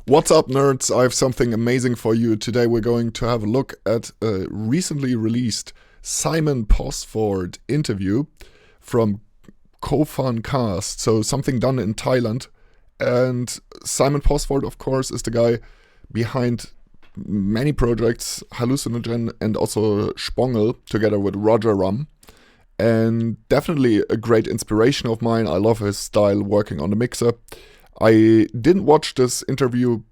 What's up, nerds? I have something amazing for you. Today we're going to have a look at a recently released Simon Posford interview from Kofan Cast, so something done in Thailand. And Simon Posford, of course, is the guy behind many projects, Hallucinogen and also Shpongle, together with Roger Rum. And definitely a great inspiration of mine. I love his style working on the mixer. I didn't watch this interview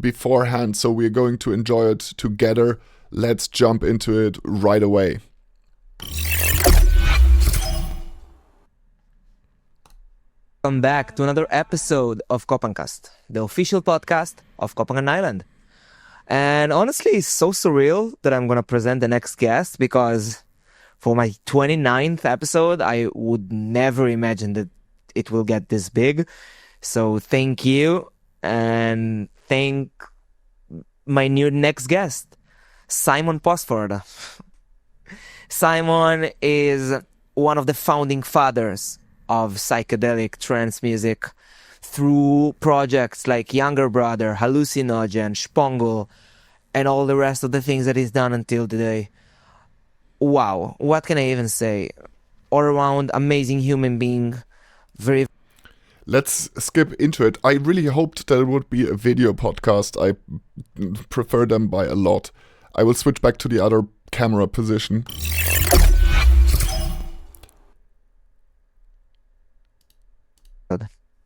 beforehand, so we're going to enjoy it together. Let's jump into it right away. Welcome back to another episode of Kopancast, the official podcast of Copenhagen Island. And honestly, it's so surreal that I'm going to present the next guest, because for my 29th episode, I would never imagine that it will get this big. So thank you, and thank my new next guest, Simon Posford. Simon is one of the founding fathers of psychedelic trance music through projects like Younger Brother, Hallucinogen, Shpongle, and all the rest of the things that he's done until today. Wow, what can I even say? All around amazing human being, very... Let's skip into it. I really hoped that it would be a video podcast. I prefer them by a lot. I will switch back to the other camera position.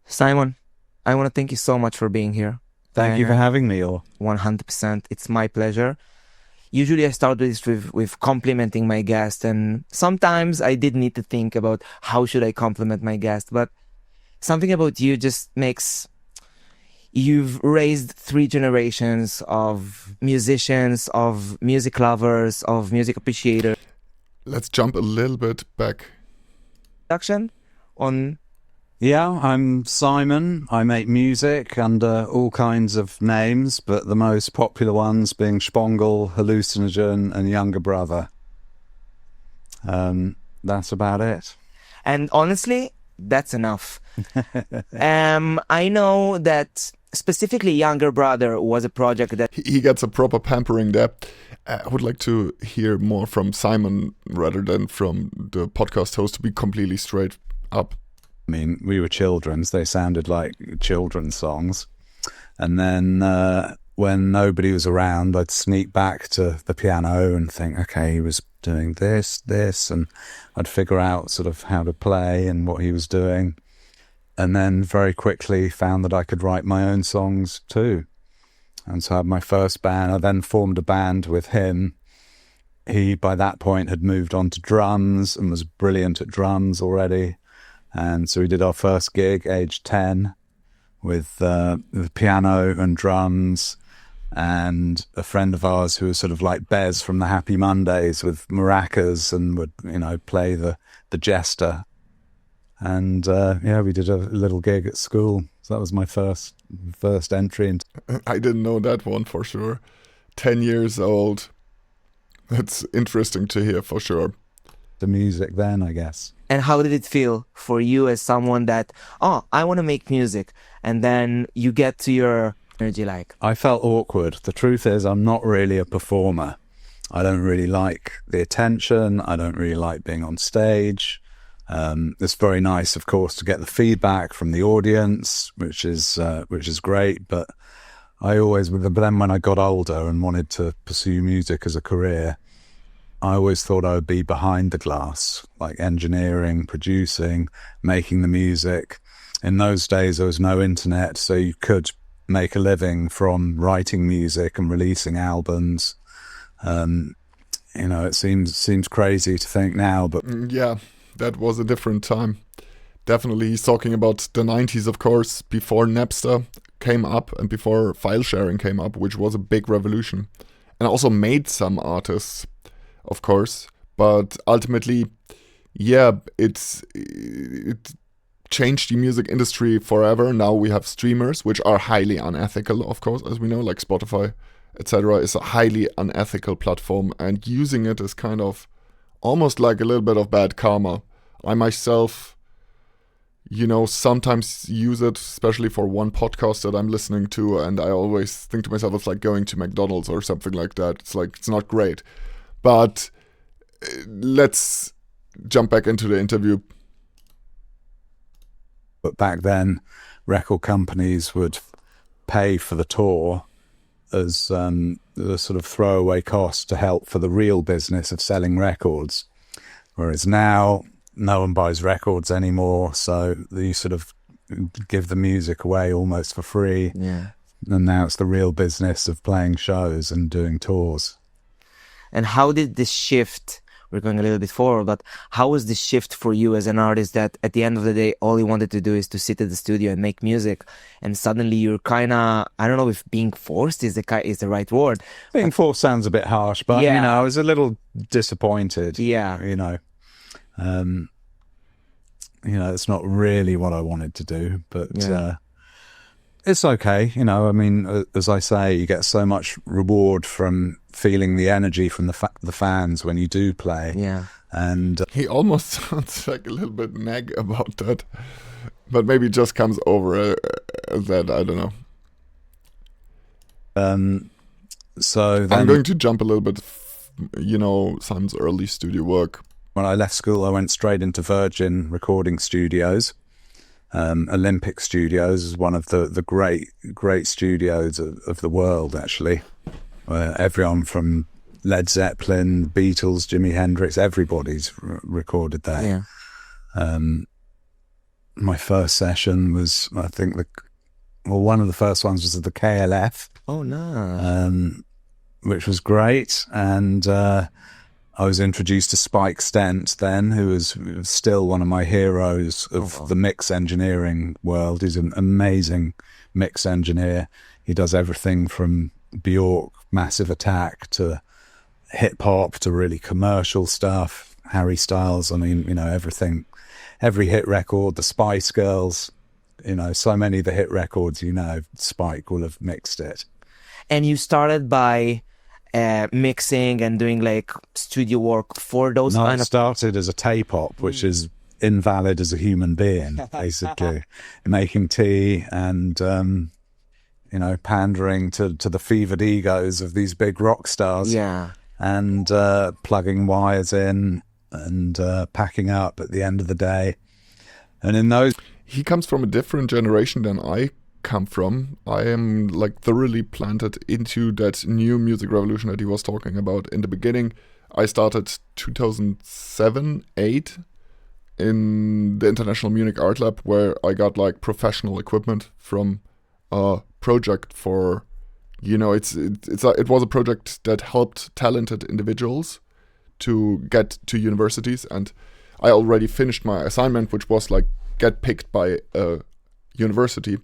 Simon, I want to thank you so much for being here. Thank you for having me. Or 100%. It's my pleasure. Usually I start this with complimenting my guest, and sometimes I did need to think about how should I compliment my guest, but something about you just makes... You've raised 3 generations of musicians, of music lovers, of music appreciators. Let's jump a little bit back. On... Yeah, I'm Simon. I make music under all kinds of names, but the most popular ones being Shpongle, Hallucinogen, and Younger Brother. That's about it. And honestly, that's enough. I know that specifically Younger Brother was a project that... He gets a proper pampering there. I would like to hear more from Simon rather than from the podcast host, to be completely straight up. I mean, we were children, so they sounded like children's songs. And then when nobody was around, I'd sneak back to the piano and think, okay, he was doing this, and I'd figure out sort of how to play and what he was doing. And then very quickly found that I could write my own songs too. And so I had my first band. I then formed a band with him. He, by that point, had moved on to drums and was brilliant at drums already. And so we did our first gig, age 10, with the piano and drums, and a friend of ours who was sort of like Bez from the Happy Mondays with maracas and would, play the jester. And we did a little gig at school. So that was my first entry into... I didn't know that one for sure. 10 years old. That's interesting to hear for sure. The music then, I guess. And how did it feel for you as someone that, I want to make music, and then you get to your energy like? I felt awkward. The truth is, I'm not really a performer. I don't really like the attention. I don't really like being on stage. It's very nice, of course, to get the feedback from the audience, which is great. But then when I got older and wanted to pursue music as a career, I always thought I would be behind the glass, like engineering, producing, making the music. In those days, there was no internet, so you could make a living from writing music and releasing albums. It seems crazy to think now, but... Yeah, that was a different time. Definitely, he's talking about the 90s, of course, before Napster came up and before file sharing came up, which was a big revolution. And also made some artists, of course, but ultimately, it changed the music industry forever. Now we have streamers, which are highly unethical, of course, as we know, like Spotify, etc. is a highly unethical platform, and using it is kind of almost like a little bit of bad karma. I myself sometimes use it, especially for one podcast that I'm listening to, and I always think to myself, it's like going to McDonald's or something like that. It's like, it's not great. But let's jump back into the interview. But back then, record companies would pay for the tour as the sort of throwaway cost to help for the real business of selling records. Whereas now, no one buys records anymore, so you sort of give the music away almost for free. Yeah. And now it's the real business of playing shows and doing tours. And how did this shift, we're going a little bit forward, but how was this shift for you as an artist that at the end of the day, all you wanted to do is to sit at the studio and make music, and suddenly you're kind of, I don't know if being forced is the right word. Being forced sounds a bit harsh, but, Yeah. I was a little disappointed. Yeah. It's not really what I wanted to do, but Yeah. it's okay. As I say, you get so much reward from feeling the energy from the fans when you do play. Yeah. And He almost sounds like a little bit nag about that, but maybe it just comes over that, I don't know. so then I'm going to jump a little bit, Simon's early studio work. when I left school, I went straight into Virgin Recording Studios. Olympic Studios is one of the great studios of the world, actually, where everyone from Led Zeppelin, Beatles, Jimi Hendrix, everybody's recorded there. Yeah. My first session was, I think, one of the first ones was at the KLF, Oh, no. which was great. And I was introduced to Spike Stent then, who was still one of my heroes of the mix engineering world. He's an amazing mix engineer. He does everything from Bjork, Massive Attack, to hip-hop, to really commercial stuff. Harry Styles, everything. Every hit record, the Spice Girls, so many of the hit records, Spike will have mixed it. And you started by mixing and doing like studio work for those No, kind it of... started as a tape op, which is invalid as a human being, basically. Making tea and, pandering to the fevered egos of these big rock stars. Yeah. And plugging wires in and packing up at the end of the day. And in those... He comes from a different generation than I come from. I am like thoroughly planted into that new music revolution that he was talking about in the beginning. I started 2007-8 in the International Munich Art Lab, where I got like professional equipment from a project for, it was a project that helped talented individuals to get to universities, and I already finished my assignment, which was like get picked by a university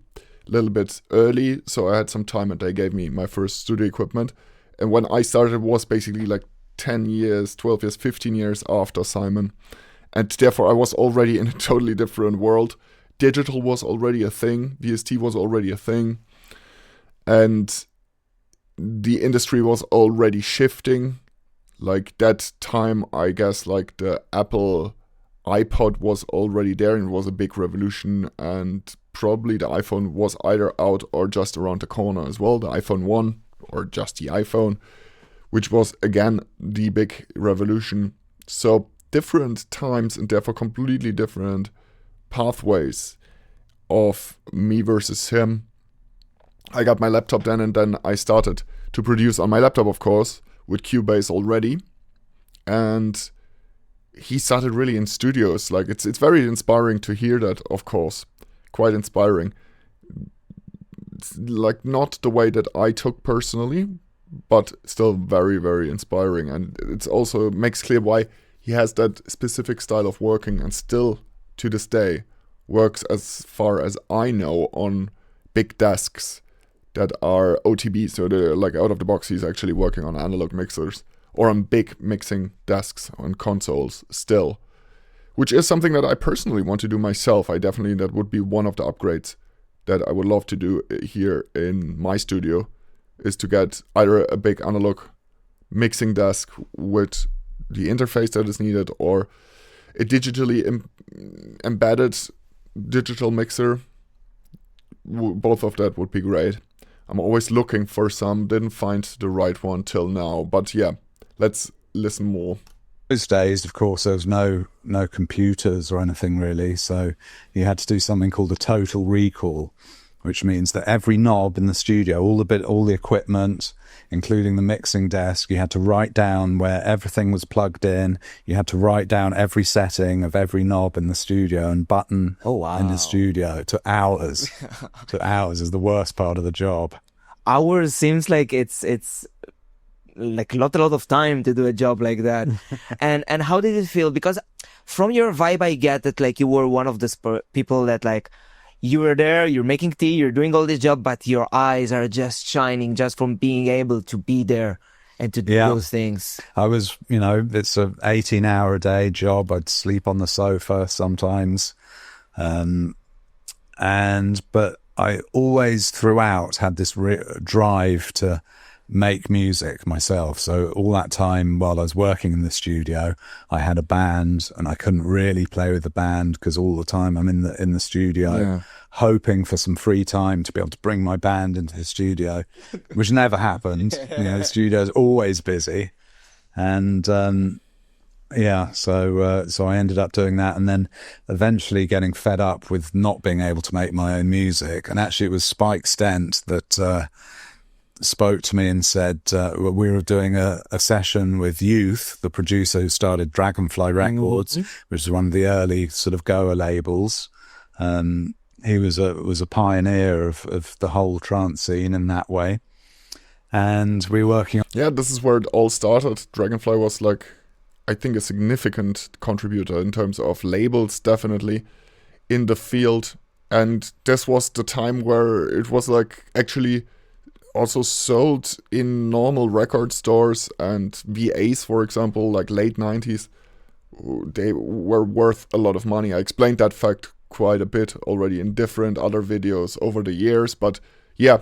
a little bit early, so I had some time and they gave me my first studio equipment. And when I started, it was basically like 10 years, 12 years, 15 years after Simon, and therefore I was already in a totally different world. Digital was already a thing, VST was already a thing, and the industry was already shifting. Like that time, I guess, like the Apple iPod was already there and was a big revolution, and probably the iPhone was either out or just around the corner as well. The iPhone 1 or just the iPhone, which was again the big revolution. So different times and therefore completely different pathways of me versus him. I got my laptop then, and then I started to produce on my laptop, of course, with Cubase already. And he started really in studios. Like it's very inspiring to hear that, of course. Quite inspiring. It's like not the way that I took personally, but still very, very inspiring. And it's also makes clear why he has that specific style of working, and still to this day works, as far as I know, on big desks that are OTB, so they're like out of the box. He's actually working on analog mixers or on big mixing desks on consoles still, which is something that I personally want to do myself. That would be one of the upgrades that I would love to do here in my studio, is to get either a big analog mixing desk with the interface that is needed, or a digitally embedded digital mixer, both of that would be great. I'm always looking for some, didn't find the right one till now, but yeah, let's listen more. Those days, of course, there was no computers or anything really, so you had to do something called a total recall, which means that every knob in the studio, all the equipment, including the mixing desk, you had to write down where everything was plugged in. You had to write down every setting of every knob in the studio and button in the studio. It took hours. Took hours is the worst part of the job. Hours seems like it's like a lot of time to do a job like that. and how did it feel? Because from your vibe, I get that like you were one of the people that like you were there, you're making tea, you're doing all this job, but your eyes are just shining just from being able to be there and to do those things. I was, it's a 18-hour-a-day job. I'd sleep on the sofa sometimes. But I always throughout had this drive to make music myself. So all that time while I was working in the studio, I had a band, and I couldn't really play with the band because all the time I'm in the studio hoping for some free time to be able to bring my band into the studio, which never happened. The studio's always busy. And so I ended up doing that, and then eventually getting fed up with not being able to make my own music. And actually it was Spike Stent that spoke to me and said, we were doing a session with Youth, the producer who started Dragonfly Records, which is one of the early sort of Goa labels. He was a pioneer of the whole trance scene in that way. And we were working on... Yeah, this is where it all started. Dragonfly was like, I think, a significant contributor in terms of labels, definitely, in the field. And this was the time where it was like actually also sold in normal record stores, and VAs, for example, like late 90s, they were worth a lot of money. I explained that fact quite a bit already in different other videos over the years, but yeah,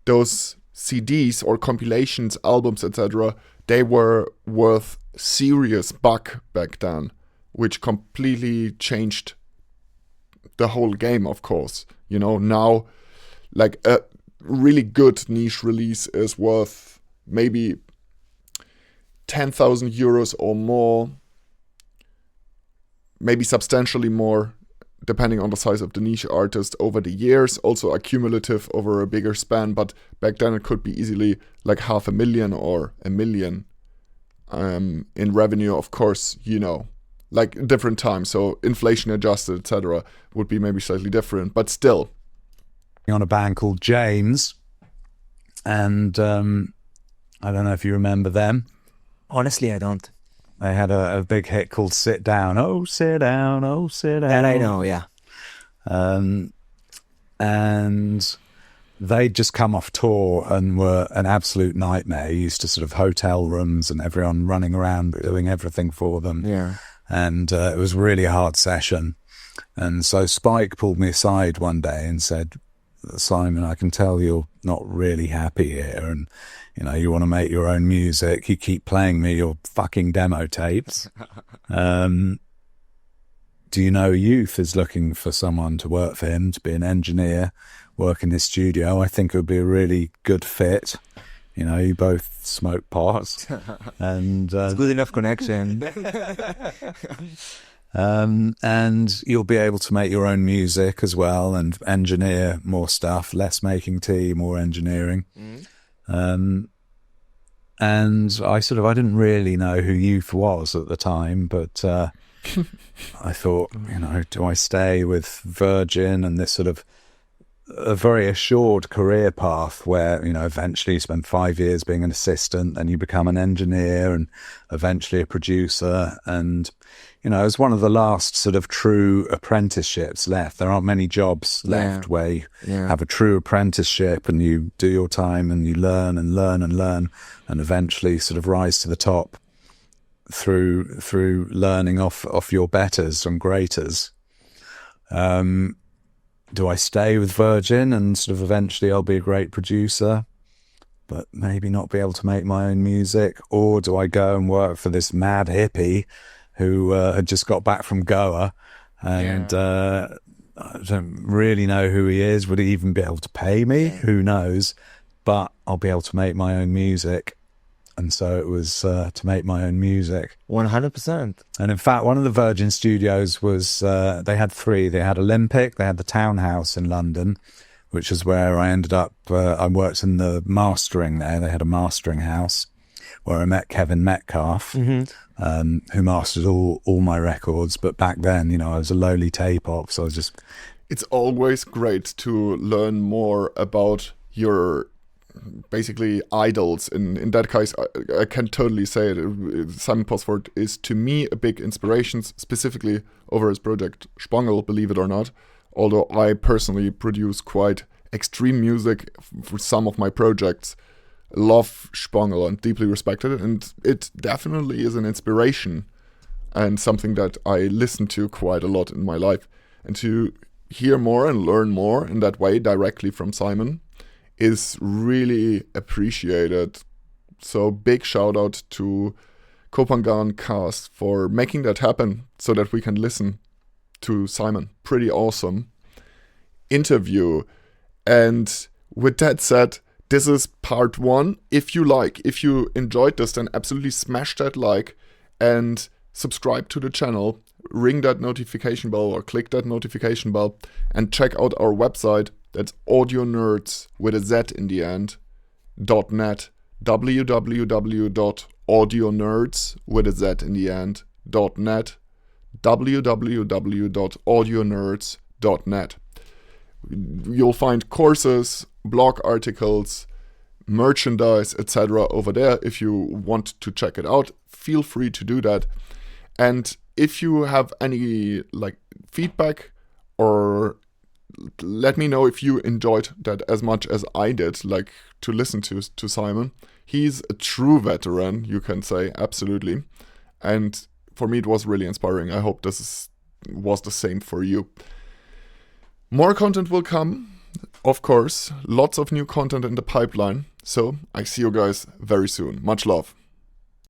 those CDs or compilations, albums, etc., they were worth serious buck back then, which completely changed the whole game, of course. Now, like a really good niche release is worth maybe 10,000 euros or more, maybe substantially more, depending on the size of the niche artist over the years, also accumulative over a bigger span. But back then it could be easily like 500,000 or 1 million in revenue, of course, like different times. So inflation adjusted, etc., would be maybe slightly different, but still. On a band called James, and I don't know if you remember them. Honestly, I don't. They had a big hit called Sit Down. Oh, sit down, oh, sit down. That I know, yeah. And they'd just come off tour and were an absolute nightmare. Used to sort of hotel rooms and everyone running around doing everything for them. Yeah. And it was really a hard session. And so Spike pulled me aside one day and said, Simon, I can tell you're not really happy here, and you want to make your own music. You keep playing me your fucking demo tapes. Do you know Youth is looking for someone to work for him, to be an engineer, work in his studio? I think it would be a really good fit. You both smoke pot, and it's good enough connection. And you'll be able to make your own music as well and engineer more stuff, less making tea, more engineering. And I didn't really know who Youth was at the time, but I thought, do I stay with Virgin and this sort of a very assured career path where, eventually you spend 5 years being an assistant, then you become an engineer and eventually a producer. And, it was one of the last sort of true apprenticeships left. There aren't many jobs left where you have a true apprenticeship and you do your time and you learn and learn and learn and eventually sort of rise to the top through learning off your betters and greaters. Do I stay with Virgin and sort of eventually I'll be a great producer, but maybe not be able to make my own music? Or do I go and work for this mad hippie who had just got back from Goa and I don't really know who he is. Would he even be able to pay me? Who knows? But I'll be able to make my own music. And so it was to make my own music. 100%. And in fact, one of the Virgin Studios was, they had three. They had Olympic, they had the Townhouse in London, which is where I ended up. I worked in the mastering there. They had a mastering house where I met Kevin Metcalf, who mastered all my records. But back then, you know, I was a lowly tape op, so I was just... It's always great to learn more about your basically idols. In that case, I can totally say it. Simon Posford is to me a big inspiration, specifically over his project Shpongle, believe it or not. Although I personally produce quite extreme music for some of my projects, love Shpongle and deeply respect it, and it definitely is an inspiration and something that I listen to quite a lot in my life. And to hear more and learn more in that way directly from Simon is really appreciated. So big shout out to Kopangan Cast for making that happen so that we can listen to Simon. Pretty awesome interview. And with that said, this is part one. If you enjoyed this, then absolutely smash that like and subscribe to the channel, ring that notification bell or click that notification bell, and check out our website. That's Audionerdz with a Z in the end, .net, www.audionerdz with a Z in the end, .net, www.audionerdz.net. You'll find courses, blog articles, merchandise, etc. over there. If you want to check it out, feel free to do that. And if you have any feedback, or let me know if you enjoyed that as much as I did, to listen to Simon. He's a true veteran, you can say, absolutely. And for me, it was really inspiring. I hope this was the same for you. More content will come, of course. Lots of new content in the pipeline. So I see you guys very soon. Much love.